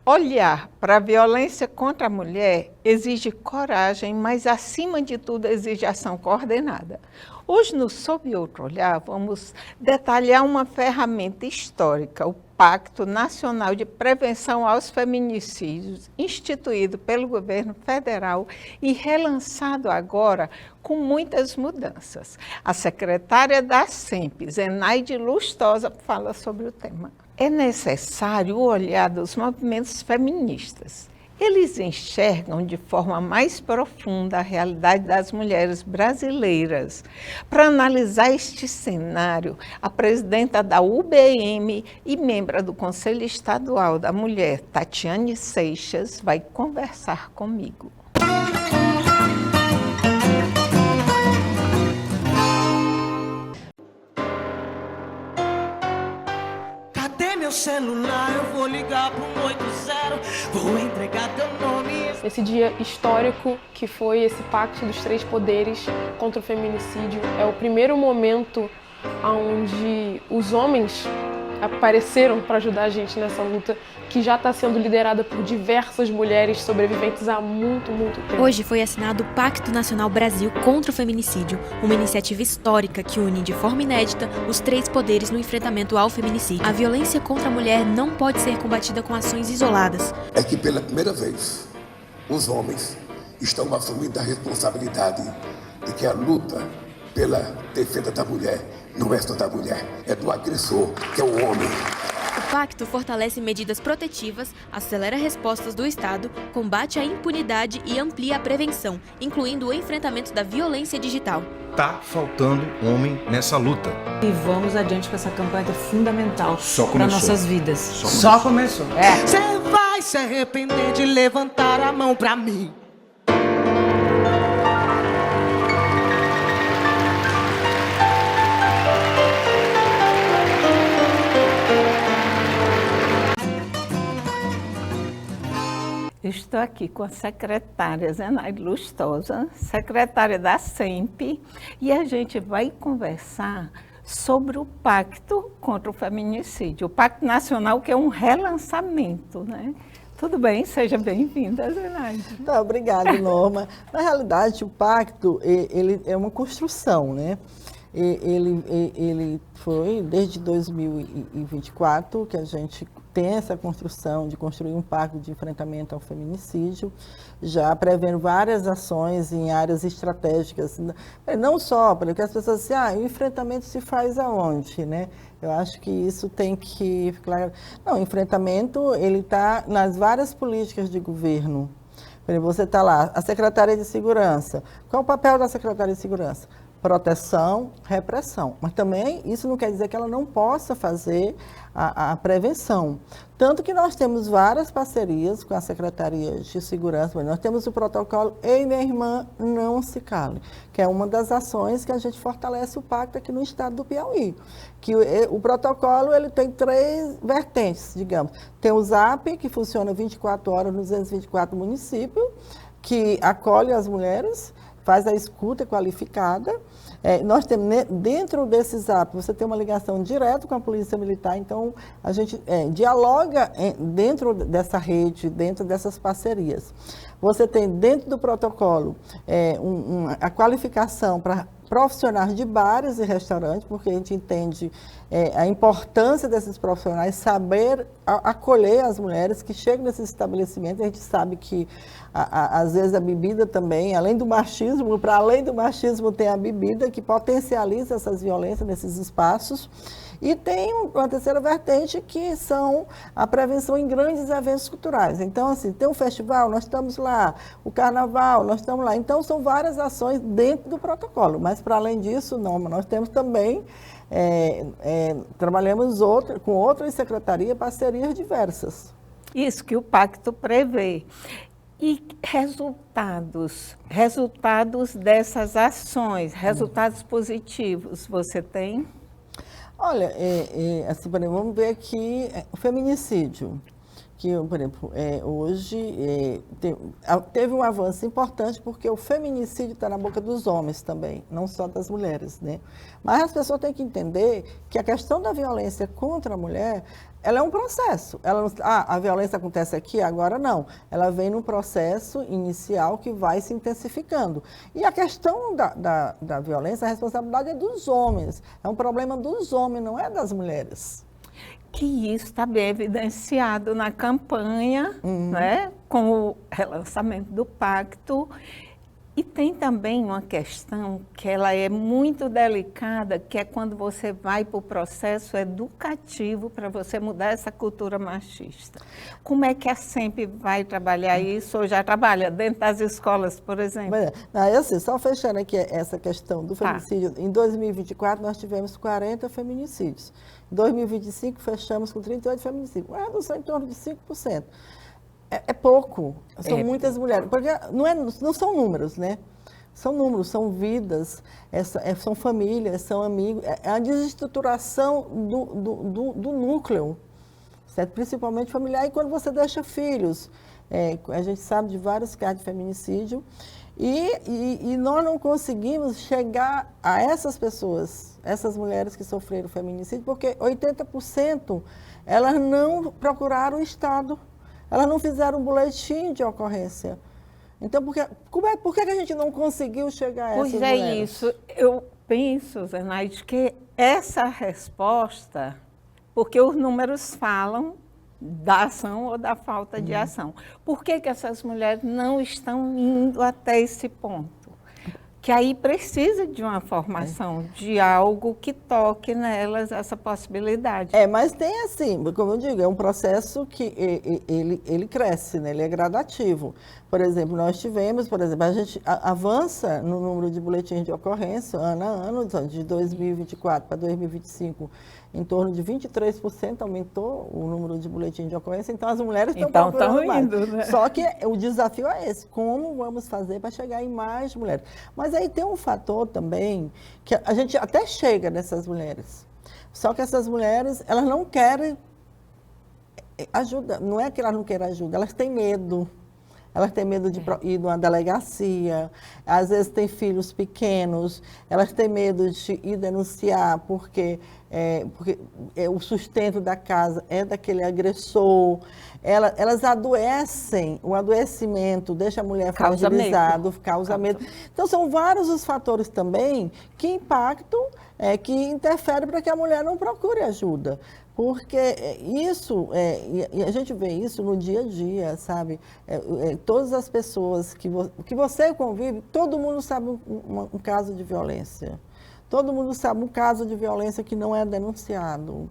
Olhar para a violência contra a mulher exige coragem, mas, acima de tudo, exige ação coordenada. Hoje, no Sob Outro Olhar, vamos detalhar uma ferramenta histórica, o Pacto Nacional de Prevenção aos Feminicídios, instituído pelo governo federal e relançado agora com muitas mudanças. A secretária da SEMP, Zenaide Lustosa, fala sobre o tema. É necessário o olhar dos movimentos feministas. Eles enxergam de forma mais profunda a realidade das mulheres brasileiras. Para analisar este cenário, a presidenta da UBM e membro do Conselho Estadual da Mulher, Tatiane Seixas, vai conversar comigo. Meu celular, eu vou ligar pro 180, vou entregar teu nome. Esse dia histórico que foi esse pacto dos 3 poderes contra o feminicídio é o primeiro momento onde os homens apareceram para ajudar a gente nessa luta que já está sendo liderada por diversas mulheres sobreviventes há muito tempo. Hoje foi assinado o Pacto Nacional Brasil contra o Feminicídio, uma iniciativa histórica que une de forma inédita os 3 poderes no enfrentamento ao feminicídio. A violência contra a mulher não pode ser combatida com ações isoladas. É que pela primeira vez, os homens estão assumindo a responsabilidade de que a luta pela defesa da mulher não é só da mulher, é do agressor, que é o homem. O pacto fortalece medidas protetivas, acelera respostas do Estado, combate a impunidade e amplia a prevenção, incluindo o enfrentamento da violência digital. Tá faltando homem nessa luta. E vamos adiante com essa campanha que é fundamental para nossas vidas. Só começou. Você vai se arrepender de levantar a mão pra mim. Estou aqui com a secretária Zenaide Lustosa, secretária da SEMP, e a gente vai conversar sobre o Pacto contra o Feminicídio, o Pacto Nacional, que é um relançamento, né? Tudo bem? Seja bem-vinda, Zenaide. Tá, obrigada, Norma. Na realidade, o pacto ele é uma construção, né? Ele foi desde 2024 que a gente tem essa construção de construir um pacto de enfrentamento ao feminicídio, já prevendo várias ações em áreas estratégicas, não só, porque as pessoas dizem, o enfrentamento se faz aonde, né? Eu acho que isso tem que ficar claro. Não, o enfrentamento, ele está nas várias políticas de governo. Você está lá, a Secretaria de Segurança. Qual é o papel da Secretaria de Segurança? Proteção, repressão. Mas também isso não quer dizer que ela não possa fazer a prevenção. Tanto que nós temos várias parcerias com a Secretaria de Segurança. Nós temos o protocolo Ei Minha Irmã, Não Se Cale, que é uma das ações que a gente fortalece o pacto aqui no estado do Piauí. Que o protocolo ele tem 3 vertentes, digamos. Tem o ZAP, que funciona 24 horas nos 224 municípios, que acolhe as mulheres, faz a escuta qualificada. Nós temos, dentro desse ZAP, você tem uma ligação direta com a Polícia Militar, então a gente dialoga dentro dessa rede, dentro dessas parcerias. Você tem dentro do protocolo a qualificação para profissionais de bares e restaurantes, porque a gente entende a importância desses profissionais saber acolher as mulheres que chegam nesses estabelecimentos. A gente sabe que, às vezes, a bebida também, além do machismo, para além do machismo, tem a bebida que potencializa essas violências nesses espaços. E tem uma terceira vertente, que são a prevenção em grandes eventos culturais. Então, assim, tem um festival, nós estamos lá, o carnaval, nós estamos lá. Então, são várias ações dentro do protocolo. Mas, para além disso, Norma, nós temos também, trabalhamos com outras secretarias, parcerias diversas. Isso que o pacto prevê. E resultados dessas ações, resultados positivos, você tem? Olha, assim, por exemplo, vamos ver aqui o feminicídio, que, por exemplo, hoje teve um avanço importante, porque o feminicídio está na boca dos homens também, não só das mulheres, né? Mas as pessoas têm que entender que a questão da violência contra a mulher, ela é um processo. Ela não, a violência acontece aqui, agora não. Ela vem num processo inicial que vai se intensificando. E a questão da violência, a responsabilidade é dos homens. É um problema dos homens, não é das mulheres. Que isso está bem evidenciado na campanha, né, com o relançamento do pacto. E tem também uma questão que ela é muito delicada, que é quando você vai para o processo educativo para você mudar essa cultura machista. Como é que a SEMP vai trabalhar isso, ou já trabalha dentro das escolas, por exemplo? Assim, só fechando aqui essa questão do feminicídio, em 2024 nós tivemos 40 feminicídios. Em 2025 fechamos com 38 feminicídios, uma redução em torno de 5%. É pouco, são muitas mulheres, porque não são números, né? São números, são vidas, são famílias, são amigos, é a desestruturação do núcleo, certo? Principalmente familiar, e quando você deixa filhos, a gente sabe de vários casos de feminicídio, e nós não conseguimos chegar a essas pessoas, essas mulheres que sofreram feminicídio, porque 80% elas não procuraram o Estado. Elas não fizeram um boletim de ocorrência. Então, por que a gente não conseguiu chegar a essas mulheres? Pois é isso. Eu penso, Zenaide, que essa resposta, porque os números falam da ação ou da falta de ação. Por que essas mulheres não estão indo até esse ponto? Que aí precisa de uma formação, de algo que toque nelas essa possibilidade. Mas tem assim, como eu digo, é um processo que ele cresce, né? Ele é gradativo. Por exemplo, nós tivemos, a gente avança no número de boletins de ocorrência ano a ano, de 2024 para 2025, em torno de 23% aumentou o número de boletins de ocorrência, então as mulheres estão procurando mais. Né? Só que o desafio é esse, como vamos fazer para chegar em mais mulheres? Mas aí tem um fator também, que a gente até chega nessas mulheres, só que essas mulheres, elas não querem ajuda, não é que elas não querem ajuda, elas têm medo. Elas têm medo de ir numa delegacia, às vezes têm filhos pequenos, elas têm medo de ir denunciar porque o sustento da casa é daquele agressor. Elas adoecem, o adoecimento deixa a mulher fragilizada, causa medo. Então, são vários os fatores também que impactam, que interferem para que a mulher não procure ajuda. Porque isso, e a gente vê isso no dia a dia, sabe? Todas as pessoas que você convive, todo mundo sabe um caso de violência. Todo mundo sabe um caso de violência que não é denunciado.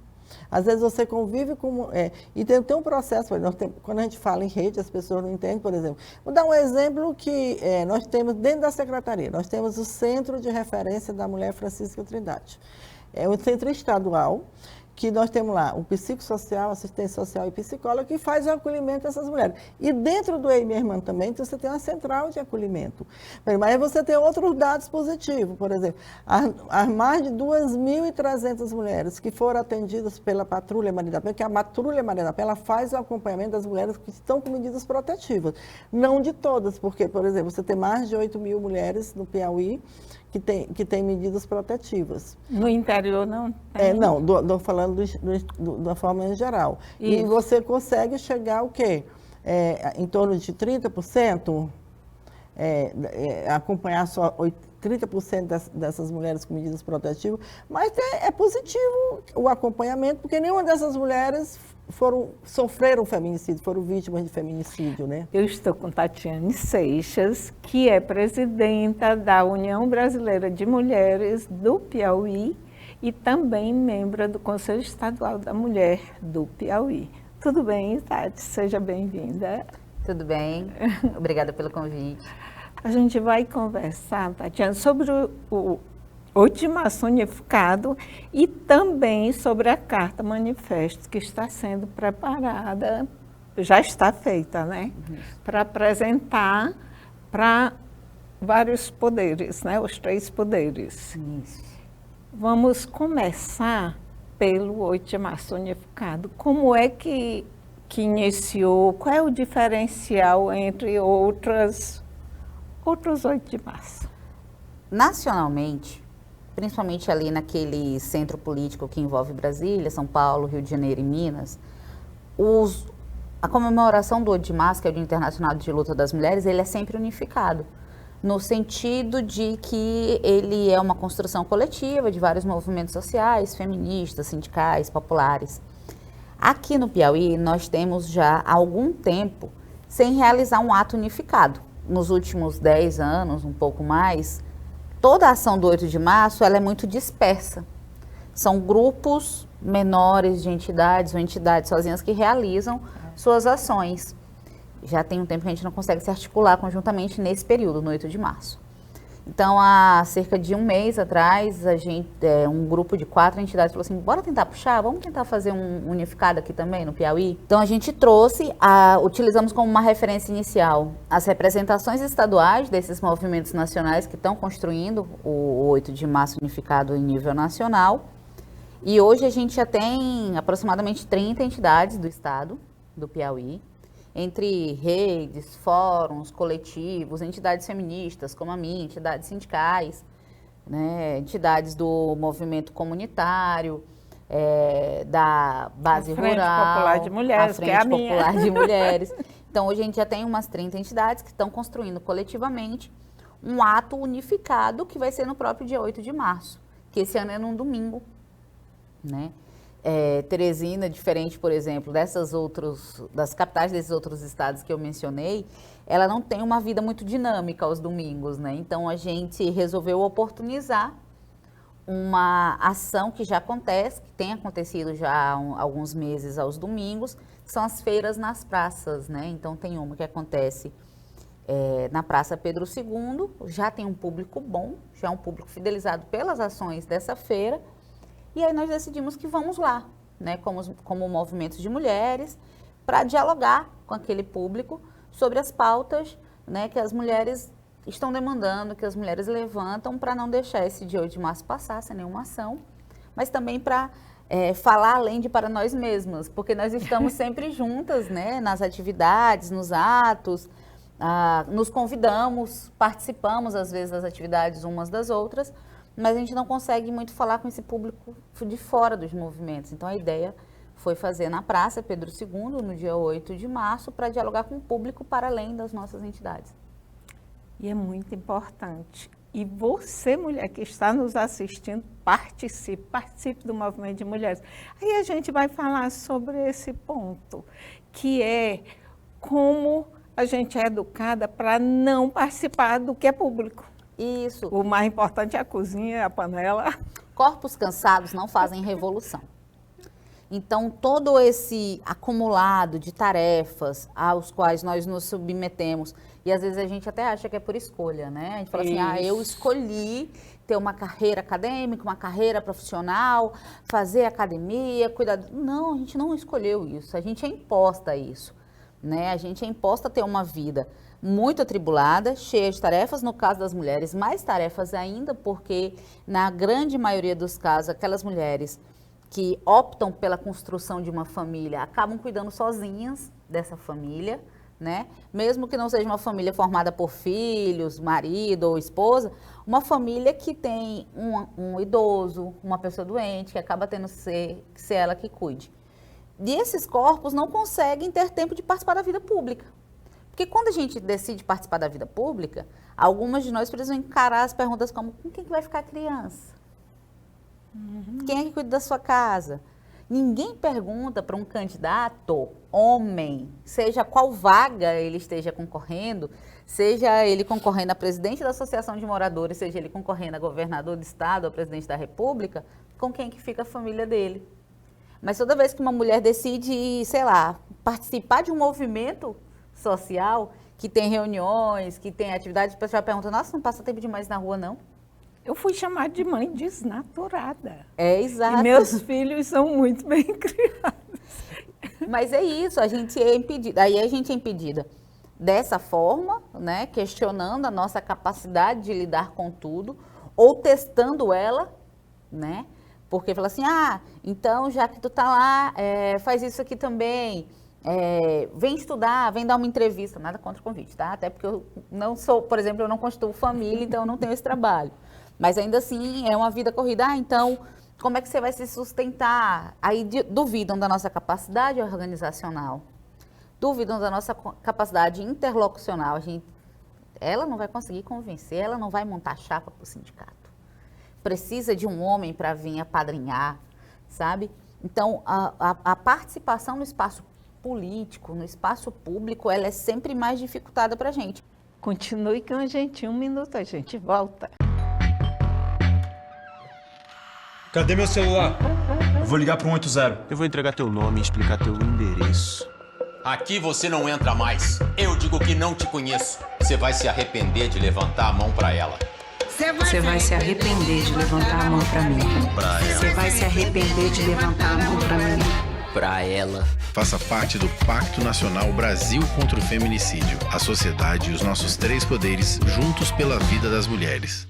Às vezes você convive com... e tem um processo, quando a gente fala em rede, as pessoas não entendem, por exemplo. Vou dar um exemplo que nós temos dentro da Secretaria. Nós temos o Centro de Referência da Mulher Francisca Trindade. É um centro estadual, que nós temos lá o psicossocial, assistente social e psicólogo, que faz o acolhimento dessas mulheres. E dentro do Ei Minha Irmã também, então, você tem uma central de acolhimento. Mas aí você tem outros dados positivos, por exemplo, as mais de 2.300 mulheres que foram atendidas pela Patrulha Maria da Penha, que a Patrulha Maria da Penha ela faz o acompanhamento das mulheres que estão com medidas protetivas. Não de todas, porque, por exemplo, você tem mais de 8.000 mulheres no Piauí, que tem medidas protetivas. No interior não tem? Não, estou falando da forma em geral. Isso. E você consegue chegar ao quê? Em torno de 30%, acompanhar só 30% dessas mulheres com medidas protetivas, mas é positivo o acompanhamento, porque nenhuma dessas mulheres sofreram feminicídio, foram vítimas de feminicídio, né? Eu estou com Tatiane Seixas, que é presidenta da União Brasileira de Mulheres do Piauí e também membro do Conselho Estadual da Mulher do Piauí. Tudo bem, Tati? Seja bem-vinda. Tudo bem, obrigada pelo convite. A gente vai conversar, Tatiana, sobre o Ultimaço Unificado e também sobre a Carta Manifesto que está sendo preparada, já está feita, né? Para apresentar para vários poderes, né? Os 3 poderes. Isso. Vamos começar pelo Ultimaço Unificado. Como é que iniciou? Qual é o diferencial entre outros 8 de março? Nacionalmente, principalmente ali naquele centro político que envolve Brasília, São Paulo, Rio de Janeiro e Minas, a comemoração do 8 de março, que é o Dia Internacional de Luta das Mulheres, ele é sempre unificado, no sentido de que ele é uma construção coletiva de vários movimentos sociais, feministas, sindicais, populares. Aqui no Piauí, nós temos já há algum tempo sem realizar um ato unificado. Nos últimos 10 anos, um pouco mais, toda a ação do 8 de março ela é muito dispersa. São grupos menores de entidades ou entidades sozinhas que realizam suas ações. Já tem um tempo que a gente não consegue se articular conjuntamente nesse período, no 8 de março. Então, há cerca de um mês atrás, um grupo de 4 entidades falou assim, bora tentar puxar, vamos tentar fazer um unificado aqui também no Piauí? Então, a gente utilizamos como uma referência inicial as representações estaduais desses movimentos nacionais que estão construindo o 8 de março unificado em nível nacional. E hoje a gente já tem aproximadamente 30 entidades do estado do Piauí, entre redes, fóruns, coletivos, entidades feministas como a minha, entidades sindicais, né, entidades do movimento comunitário, da base rural, Frente Popular de Mulheres, a Frente Popular de Mulheres. Então, hoje a gente já tem umas 30 entidades que estão construindo coletivamente um ato unificado que vai ser no próprio dia 8 de março, que esse ano é num domingo, né? Teresina, diferente, por exemplo, das capitais desses outros estados que eu mencionei, ela não tem uma vida muito dinâmica aos domingos, né? Então, a gente resolveu oportunizar uma ação que já acontece, que tem acontecido já há alguns meses aos domingos, que são as feiras nas praças, né? Então, tem uma que acontece na Praça Pedro II, já tem um público bom, já é um público fidelizado pelas ações dessa feira. E aí nós decidimos que vamos lá, né, como movimentos de mulheres, para dialogar com aquele público sobre as pautas, né, que as mulheres estão demandando, que as mulheres levantam, para não deixar esse dia 8 de março passar sem nenhuma ação, mas também para falar além de para nós mesmas, porque nós estamos sempre juntas, né, nas atividades, nos atos, nos convidamos, participamos às vezes das atividades umas das outras, mas a gente não consegue muito falar com esse público de fora dos movimentos. Então, a ideia foi fazer na Praça Pedro II, no dia 8 de março, para dialogar com o público para além das nossas entidades. E é muito importante. E você, mulher que está nos assistindo, participe do movimento de mulheres. Aí a gente vai falar sobre esse ponto, que é como a gente é educada para não participar do que é público. Isso. O mais importante é a cozinha, a panela. Corpos cansados não fazem revolução. Então, todo esse acumulado de tarefas aos quais nós nos submetemos, e às vezes a gente até acha que é por escolha, né? A gente fala assim, eu escolhi ter uma carreira acadêmica, uma carreira profissional, fazer academia, cuidar... Não, a gente não escolheu isso, a gente é imposta a isso, né? A gente é imposta a ter uma vida muito atribulada, cheia de tarefas, no caso das mulheres, mais tarefas ainda, porque na grande maioria dos casos, aquelas mulheres que optam pela construção de uma família acabam cuidando sozinhas dessa família, né? Mesmo que não seja uma família formada por filhos, marido ou esposa, uma família que tem um idoso, uma pessoa doente, que acaba tendo que ser ela que cuide. E esses corpos não conseguem ter tempo de participar da vida pública. Porque quando a gente decide participar da vida pública, algumas de nós precisam encarar as perguntas como, com quem que vai ficar a criança? Quem é que cuida da sua casa? Ninguém pergunta para um candidato, homem, seja qual vaga ele esteja concorrendo, seja ele concorrendo a presidente da Associação de Moradores, seja ele concorrendo a governador do estado ou a presidente da República, com quem que fica a família dele. Mas toda vez que uma mulher decide, sei lá, participar de um movimento social, que tem reuniões, que tem atividades, o pessoal pergunta, nossa, não passa tempo demais na rua, não? Eu fui chamada de mãe desnaturada. É, exato. E meus filhos são muito bem criados. Mas é isso, a gente é impedida. Aí a gente é impedida dessa forma, né, questionando a nossa capacidade de lidar com tudo, ou testando ela, né, porque fala assim, então já que tu tá lá, faz isso aqui também, vem estudar, vem dar uma entrevista, nada contra o convite, tá? Até porque eu não sou, por exemplo, eu não constituo família, então eu não tenho esse trabalho. Mas ainda assim é uma vida corrida. Ah, então, como é que você vai se sustentar? Aí duvidam da nossa capacidade organizacional, duvidam da nossa capacidade interlocucional. Ela não vai conseguir convencer, ela não vai montar chapa para o sindicato. Precisa de um homem para vir apadrinhar, sabe? Então, a participação no espaço político, no espaço público, ela é sempre mais dificultada para a gente. Continue com a gente, 1 minuto, a gente volta. Cadê meu celular? Eu vou ligar para 180. Eu vou entregar teu nome e explicar teu endereço. Aqui você não entra mais. Eu digo que não te conheço. Você vai se arrepender de levantar a mão pra ela. Você vai se arrepender de levantar a mão pra mim. Você vai se arrepender de levantar a mão pra mim. Pra ela. Faça parte do Pacto Nacional Brasil contra o Feminicídio. A sociedade e os nossos 3 poderes juntos pela vida das mulheres.